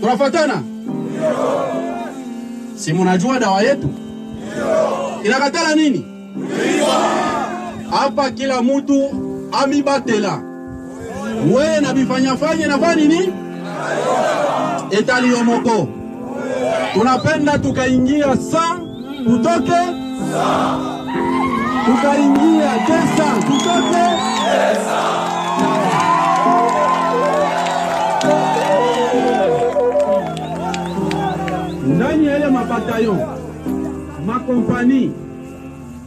Tunafuatana? Si munajua dawa yetu? Inakatala nini? Hapa kila mtu amibatela. We na bifanya na fani ni? Etaliomoko. Tunapenda tukaingia sa, tutoke sa. Tukaingia tesa, tutoke tesa. Ndani ya ile mabatayon, makompani,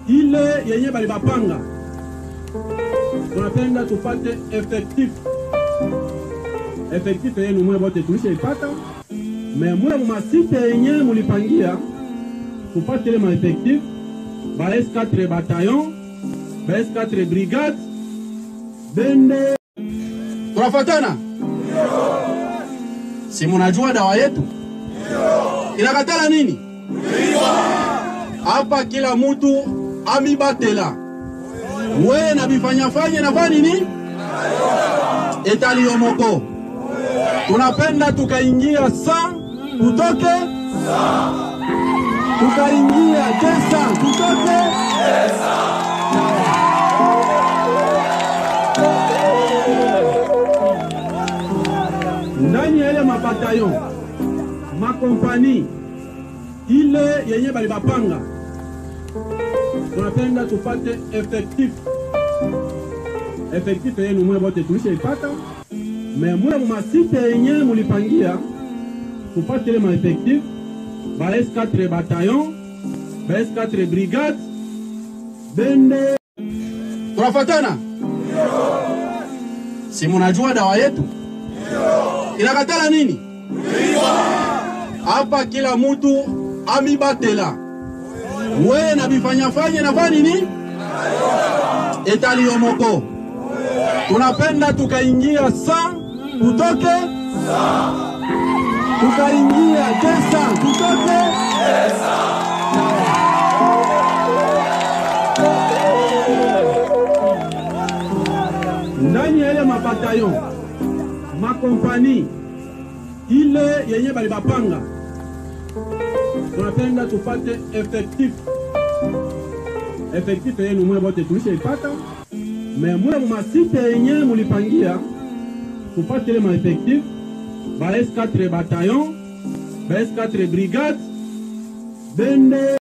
ile yenye balibapanga, tunapenda tupate efektif. Efektif yenu mwe bote tulisha ipata, me mwe masite yenye mulipangia, tupate ile maefektif, ba S4 batayon, ba S4 brigade, bende. Tunafuatana? Si munajua dawa yetu? Inakatala nini? Hapa kila mtu amibatela. We na bifanya na fani ni? Etaliomoko. Tunapenda tukaingia sa, tutoke sa. Tukaingia tesa, tutoke tesa. Ndani ya ile mabatayon, makompani, ile yenye balibapanga, tunapenda tupate efektif. Efektif yenu mwe bote tulisha ipata, me mwe masite yenye mulipangia, tupate ile maefektif, ba S4 batayon, ba S4 brigade, bende. Tunafuatana? Si munajua dawa yetu? Inakatala nini? Hapa kila mtu amibatela. We na bifanya na fani ni? Etaliomoko. Tunapenda tukaingia sa, tutoke sa. Tukaingia tesa, tutoke tesa. Ndani ya ile mabatayon, makompani, ile yenye balibapanga, tunapenda tupate efektif. Efektif yenu mwe bote tulisha ipata, me mwe masite yenye mulipangia, tupate ile maefektif, ba S4 batayon, ba S4 brigade, bende.